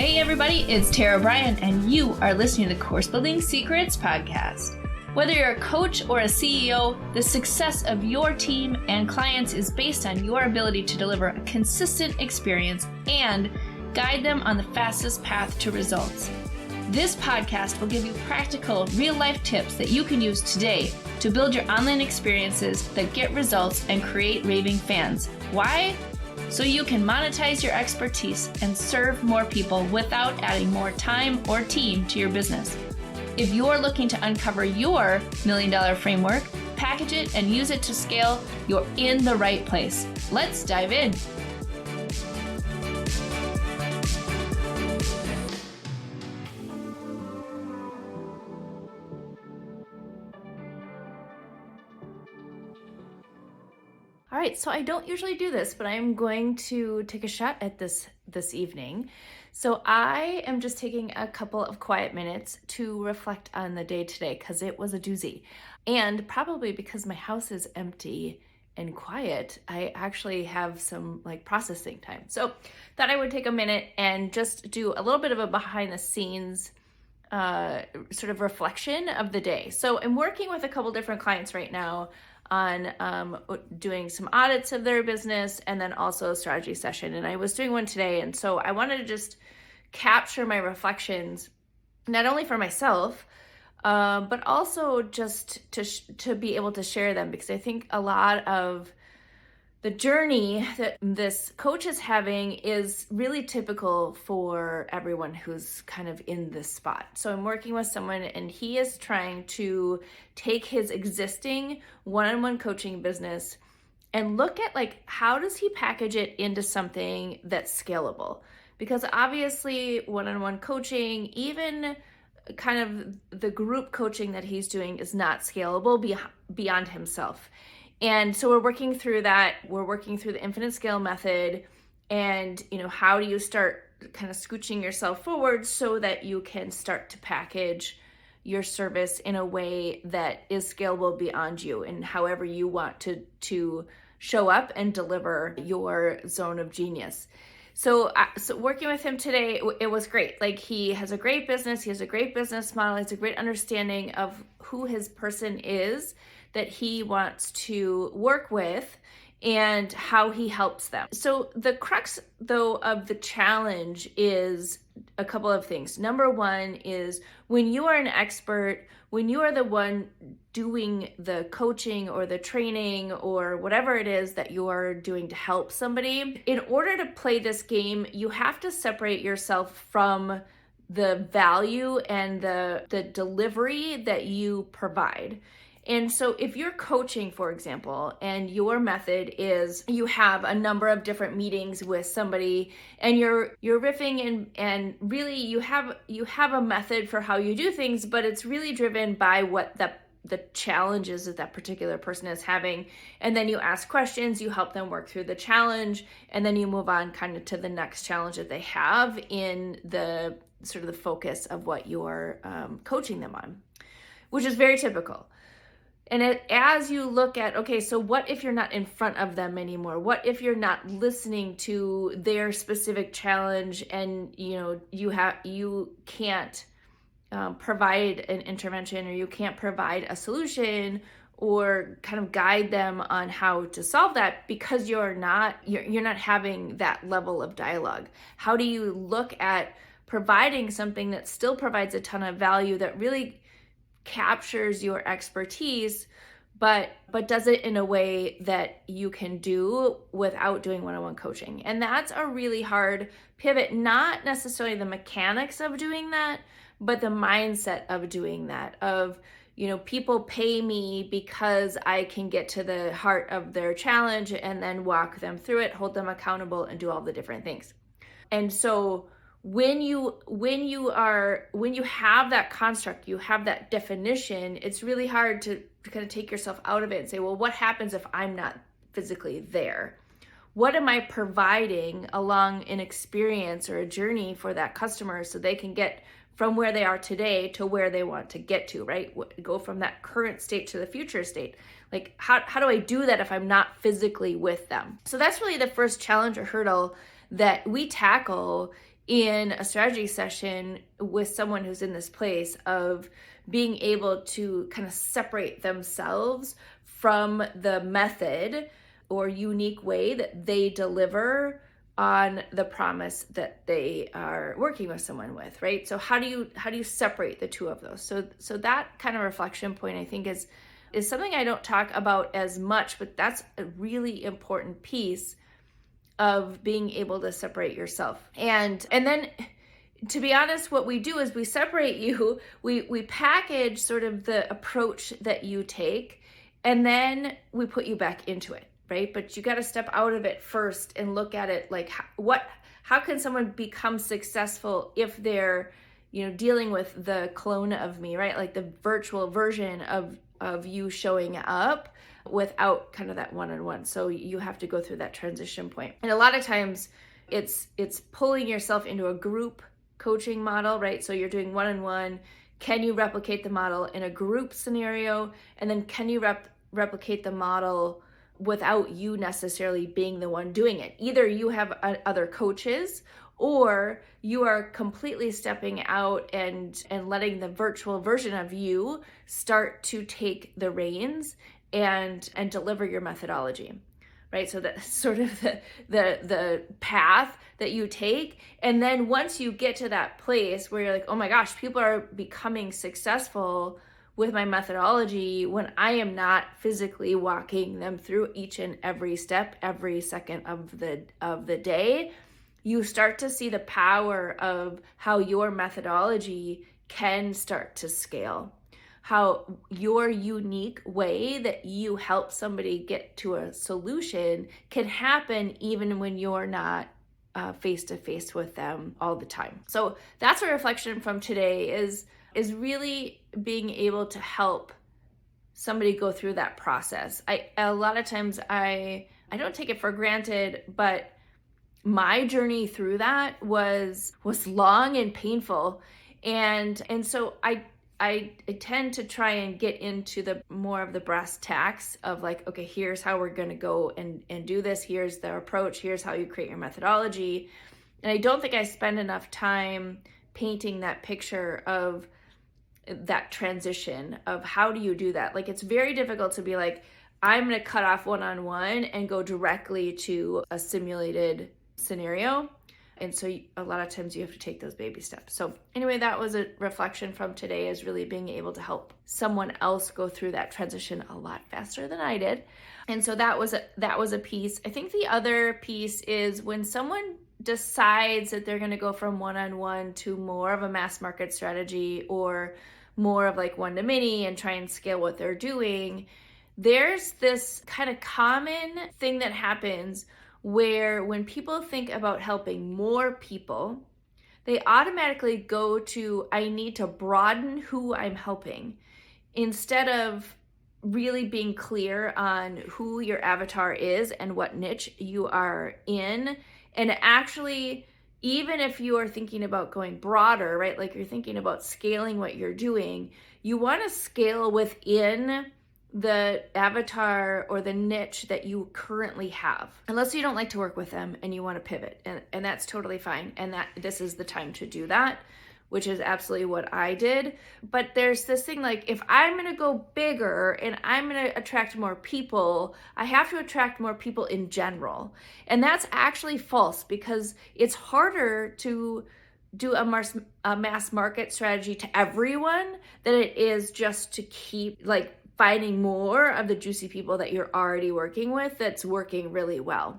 Hey everybody, it's Tara Bryan, and you are listening to the Course Building Secrets podcast. Whether you're a coach or a CEO, the success of your team and clients is based on your ability to deliver a consistent experience and guide them on the fastest path to results. This podcast will give you practical, real-life tips that you can use today to build your online experiences that get results and create raving fans. Why? So you can monetize your expertise and serve more people without adding more time or team to your business. If you're looking to uncover your $1 million framework, package it, and use it to scale, you're in the right place. Let's dive in. All right, so I don't usually do this, but I'm going to take a shot at this evening. So I am just taking a couple of quiet minutes to reflect on the day today because it was a doozy. And probably because my house is empty and quiet, I actually have some processing time. So thought I would take a minute and just do a little bit of a behind the scenes sort of reflection of the day. So I'm working with a couple different clients right now on doing some audits of their business and then also a strategy session. And I was doing one today. And so I wanted to just capture my reflections, not only for myself, but also just to be able to share them, because I think a lot of the journey that this coach is having is really typical for everyone who's kind of in this spot. So I'm working with someone and he is trying to take his existing one-on-one coaching business and look at how does he package it into something that's scalable? Because obviously one-on-one coaching, even kind of the group coaching that he's doing, is not scalable beyond himself. And so we're working through that. We're working through the infinite scale method and, how do you start kind of scooching yourself forward so that you can start to package your service in a way that is scalable beyond you and however you want to show up and deliver your zone of genius. So working with him today, it was great. He has a great business. He has a great business model. He has a great understanding of who his person is that he wants to work with and how he helps them. So the crux, though, of the challenge is a couple of things. Number one is when you are an expert, when you are the one doing the coaching or the training or whatever it is that you are doing to help somebody, in order to play this game, you have to separate yourself from the value and the delivery that you provide. And so if you're coaching, for example, and your method is you have a number of different meetings with somebody and you're riffing and really you have a method for how you do things, but it's really driven by what the challenges that particular person is having. And then you ask questions, you help them work through the challenge, and then you move on kind of to the next challenge that they have in the sort of the focus of what you're coaching them on, which is very typical. And as you look at, okay, so what if you're not in front of them anymore? What if you're not listening to their specific challenge and, you can't provide an intervention or you can't provide a solution or kind of guide them on how to solve that because you're not having that level of dialogue? How do you look at providing something that still provides a ton of value, that really captures your expertise, but does it in a way that you can do without doing one-on-one coaching? And that's a really hard pivot, not necessarily the mechanics of doing that, but the mindset of doing that, of, people pay me because I can get to the heart of their challenge and then walk them through it, hold them accountable, and do all the different things. And so when you have that construct, you have that definition, it's really hard to kind of take yourself out of it and say, well, what happens if I'm not physically there? What am I providing along an experience or a journey for that customer so they can get from where they are today to where they want to get to, right? Go from that current state to the future state. How do I do that if I'm not physically with them? So that's really the first challenge or hurdle that we tackle in a strategy session with someone who's in this place of being able to kind of separate themselves from the method or unique way that they deliver on the promise that they are working with someone with, right? So how do you separate the two of those? So that kind of reflection point, I think, is something I don't talk about as much, but that's a really important piece of being able to separate yourself. And then, to be honest, what we do is we separate you, we package sort of the approach that you take, and then we put you back into it, right? But you got to step out of it first and look at it like, how can someone become successful if they're, dealing with the clone of me, right? Like the virtual version of you showing up without kind of that one-on-one. So you have to go through that transition point. And a lot of times it's pulling yourself into a group coaching model, right? So you're doing one-on-one. Can you replicate the model in a group scenario? And then can you replicate the model without you necessarily being the one doing it? Either you have other coaches, or you are completely stepping out and letting the virtual version of you start to take the reins and deliver your methodology, right? So that's sort of the path that you take. And then once you get to that place where you're like, oh my gosh, people are becoming successful with my methodology when I am not physically walking them through each and every step, every second of the day, you start to see the power of how your methodology can start to scale. How your unique way that you help somebody get to a solution can happen even when you're not face to face with them all the time. So that's a reflection from today is really being able to help somebody go through that process. A lot of times I don't take it for granted, but my journey through that was long and painful. And so I tend to try and get into the more of the brass tacks of like, okay, here's how we're going to go and do this. Here's the approach. Here's how you create your methodology. And I don't think I spend enough time painting that picture of that transition of how do you do that. Like, it's very difficult to be like, I'm going to cut off one-on-one and go directly to a simulated scenario. And so a lot of times you have to take those baby steps. So anyway, that was a reflection from today, is really being able to help someone else go through that transition a lot faster than I did. And so that was a piece. I think the other piece is when someone decides that they're going to go from one-on-one to more of a mass market strategy or more of like one-to-many and try and scale what they're doing, there's this kind of common thing that happens where when people think about helping more people, they automatically go to, I need to broaden who I'm helping, instead of really being clear on who your avatar is and what niche you are in. And actually, even if you are thinking about going broader, right? Like you're thinking about scaling what you're doing, you want to scale within the avatar or the niche that you currently have, unless you don't like to work with them and you want to pivot, and that's totally fine. And that this is the time to do that, which is absolutely what I did. But there's this thing like, if I'm going to go bigger and I'm going to attract more people, I have to attract more people in general. And that's actually false, because it's harder to do a mass market strategy to everyone than it is just to keep like finding more of the juicy people that you're already working with that's working really well.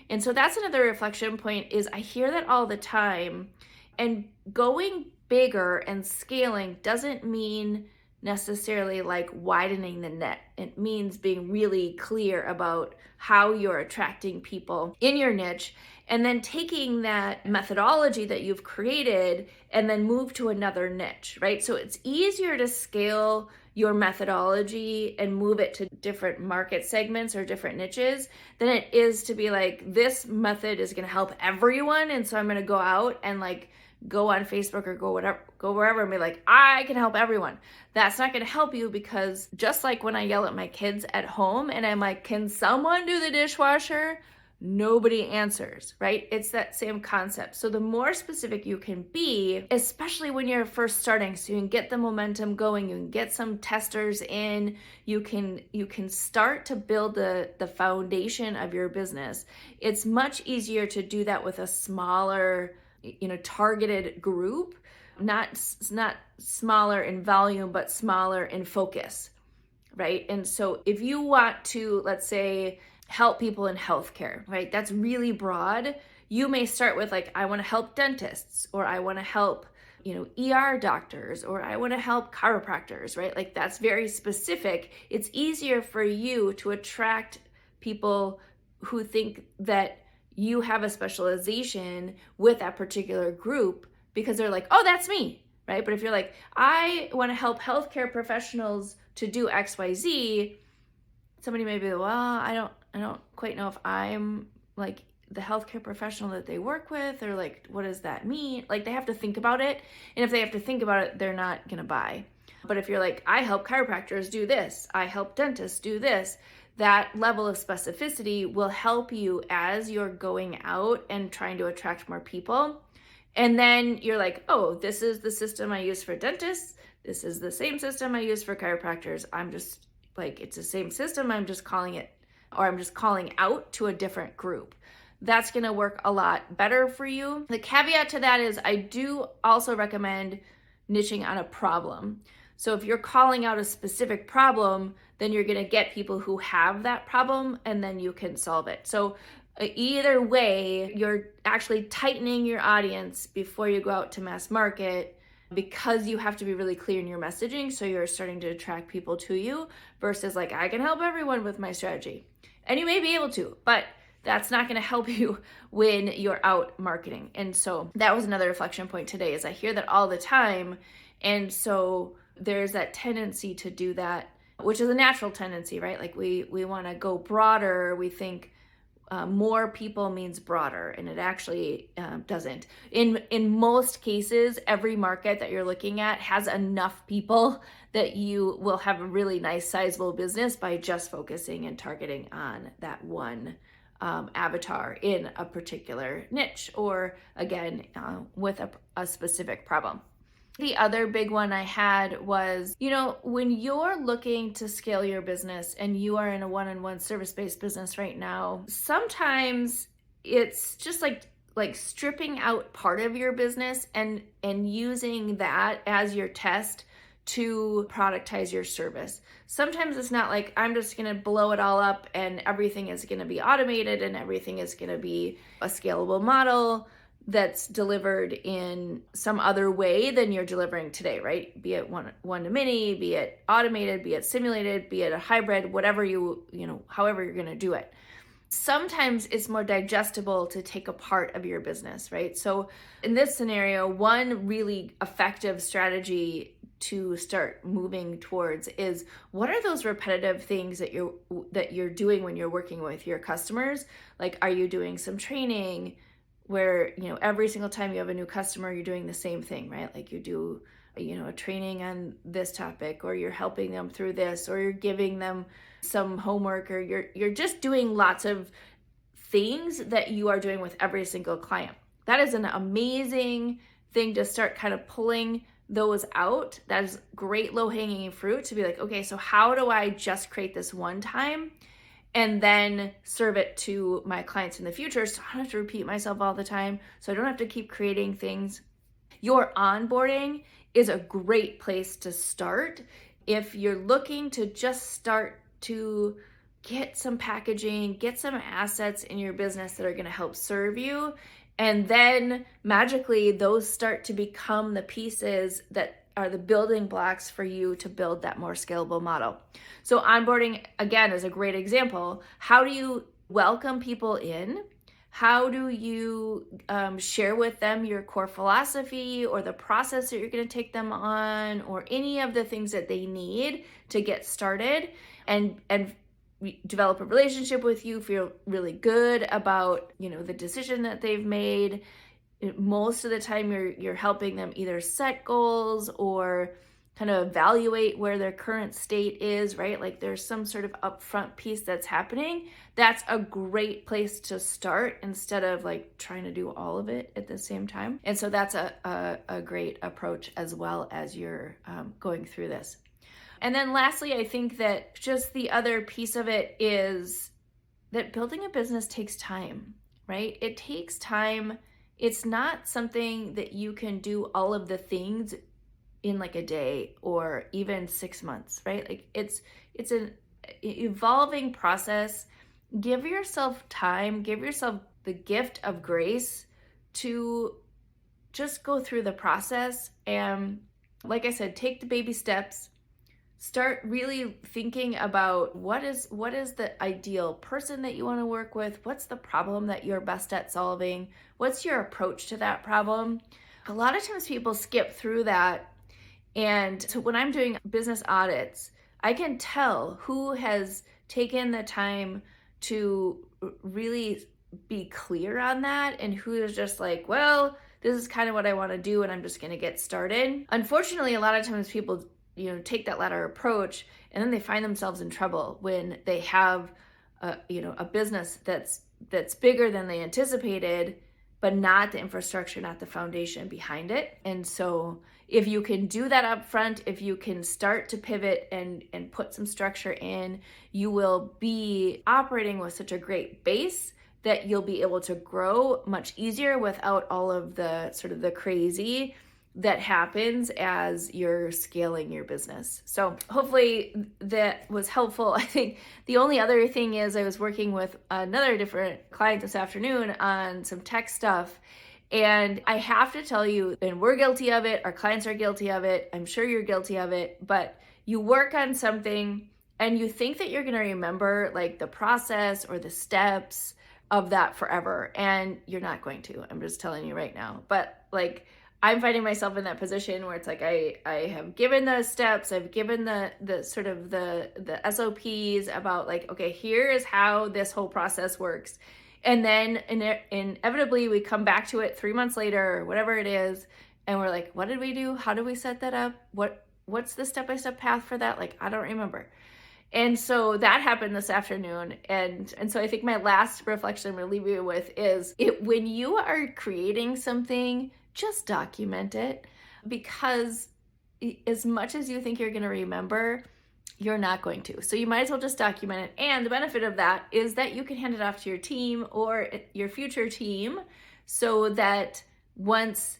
And so that's another reflection point, is I hear that all the time. And going bigger and scaling doesn't mean necessarily like widening the net. It means being really clear about how you're attracting people in your niche, and then taking that methodology that you've created and then move to another niche, right? So it's easier to scale your methodology and move it to different market segments or different niches than it is to be like, this method is going to help everyone, and so I'm going to go out and like go on Facebook or go wherever and be like, I can help everyone. That's not going to help you, because just like when I yell at my kids at home and I'm like, can someone do the dishwasher? nobody answers, right? It's that same concept. So the more specific you can be, especially when you're first starting, so you can get the momentum going, you can get some testers in, you can start to build the foundation of your business. It's much easier to do that with a smaller, targeted group, not smaller in volume, but smaller in focus, right? And so if you want to, let's say, help people in healthcare, right? That's really broad. You may start with like, I want to help dentists, or I want to help, ER doctors, or I want to help chiropractors, right? Like that's very specific. It's easier for you to attract people who think that you have a specialization with that particular group because they're like, oh, that's me, right? But if you're like, I want to help healthcare professionals to do XYZ, somebody may be, well, I don't quite know if I'm like the healthcare professional that they work with, or like, what does that mean? Like they have to think about it. And if they have to think about it, they're not going to buy. But if you're like, I help chiropractors do this, I help dentists do this, that level of specificity will help you as you're going out and trying to attract more people. And then you're like, oh, this is the system I use for dentists. This is the same system I use for chiropractors. I'm just like, it's the same system. I'm just calling it, or I'm just calling out to a different group. That's going to work a lot better for you. The caveat to that is I do also recommend niching on a problem. So if you're calling out a specific problem, then you're going to get people who have that problem, and then you can solve it. So either way, you're actually tightening your audience before you go out to mass market, because you have to be really clear in your messaging. So you're starting to attract people to you versus like, I can help everyone with my strategy. And you may be able to, but that's not going to help you when you're out marketing. And so that was another reflection point today, is I hear that all the time. And so there's that tendency to do that, which is a natural tendency, right? Like we want to go broader. We think more people means broader, and it actually doesn't. In most cases, every market that you're looking at has enough people that you will have a really nice sizable business by just focusing and targeting on that one avatar in a particular niche, or again, with a specific problem. The other big one I had was, when you're looking to scale your business and you are in a one-on-one service-based business right now, sometimes it's just like stripping out part of your business and using that as your test to productize your service. Sometimes it's not like, I'm just going to blow it all up and everything is going to be automated and everything is going to be a scalable model that's delivered in some other way than you're delivering today, right? Be it one to many, be it automated, be it simulated, be it a hybrid, whatever however you're going to do it. Sometimes it's more digestible to take a part of your business, right? So in this scenario, one really effective strategy to start moving towards is, what are those repetitive things that you're doing when you're working with your customers? Like, are you doing some training where, every single time you have a new customer, you're doing the same thing, right? Like you do, a training on this topic, or you're helping them through this, or you're giving them some homework, or you're just doing lots of things that you are doing with every single client. That is an amazing thing to start kind of pulling those out. That is great low-hanging fruit to be like, okay, so how do I just create this one time and then serve it to my clients in the future, so I don't have to repeat myself all the time, so I don't have to keep creating things. Your onboarding is a great place to start if you're looking to just start to get some packaging, get some assets in your business that are going to help serve you. And then magically those start to become the pieces that are the building blocks for you to build that more scalable model. So onboarding, again, is a great example. How do you welcome people in? How do you share with them your core philosophy, or the process that you're going to take them on, or any of the things that they need to get started and develop a relationship with you, feel really good about, the decision that they've made. Most of the time you're helping them either set goals or kind of evaluate where their current state is, right? Like there's some sort of upfront piece that's happening. That's a great place to start instead of like trying to do all of it at the same time. And so that's a great approach as well as you're going through this. And then lastly, I think that just the other piece of it is that building a business takes time, right? It takes time. It's not something that you can do all of the things in like a day or even 6 months, right? Like it's an evolving process. Give yourself time, give yourself the gift of grace to just go through the process. And like I said, take the baby steps. Start really thinking about what is the ideal person that you want to work with? What's the problem that you're best at solving? What's your approach to that problem? A lot of times people skip through that. And so when I'm doing business audits, I can tell who has taken the time to really be clear on that and who is just like, well, this is kind of what I want to do and I'm just going to get started. Unfortunately, a lot of times people take that latter approach and then they find themselves in trouble when they have a business that's bigger than they anticipated, but not the infrastructure, not the foundation behind it. And so if you can do that up front, if you can start to pivot and put some structure in, you will be operating with such a great base that you'll be able to grow much easier without all of the sort of the crazy that happens as you're scaling your business. So hopefully that was helpful. I think the only other thing is I was working with another different client this afternoon on some tech stuff. And I have to tell you, and we're guilty of it, our clients are guilty of it, I'm sure you're guilty of it, but you work on something and you think that you're going to remember like the process or the steps of that forever. And you're not going to. I'm just telling you right now. But like, I'm finding myself in that position where it's like I have given the steps, I've given the sort of the SOPs about like, okay, here is how this whole process works. And then inevitably we come back to it 3 months later or whatever it is, and we're like, what did we do? How did we set that up? What's the step-by-step path for that? Like, I don't remember. And so that happened this afternoon. And so I think my last reflection I'm going to leave you with is when you are creating something, just document it, because as much as you think you're going to remember, you're not going to. So you might as well just document it. And the benefit of that is that you can hand it off to your team or your future team so that once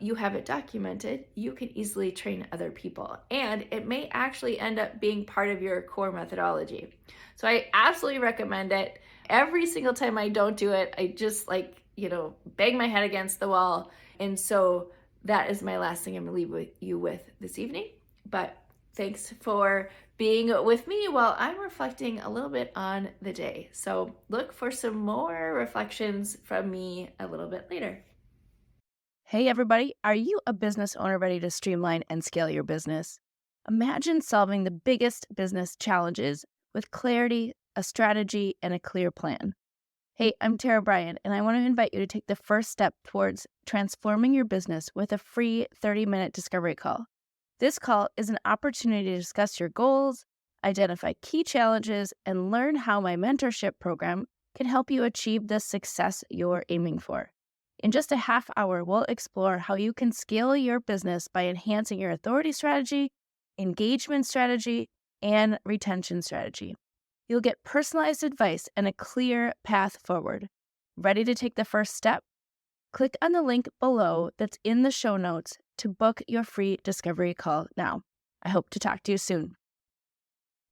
you have it documented, you can easily train other people. And it may actually end up being part of your core methodology. So I absolutely recommend it. Every single time I don't do it, I just bang my head against the wall. And so that is my last thing I'm going to leave you with this evening. But thanks for being with me while I'm reflecting a little bit on the day. So look for some more reflections from me a little bit later. Hey everybody, are you a business owner ready to streamline and scale your business? Imagine solving the biggest business challenges with clarity, a strategy, and a clear plan. Hey, I'm Tara Bryan, and I want to invite you to take the first step towards transforming your business with a free 30-minute discovery call. This call is an opportunity to discuss your goals, identify key challenges, and learn how my mentorship program can help you achieve the success you're aiming for. In just a half hour, we'll explore how you can scale your business by enhancing your authority strategy, engagement strategy, and retention strategy. You'll get personalized advice and a clear path forward. Ready to take the first step? Click on the link below that's in the show notes to book your free discovery call now. I hope to talk to you soon.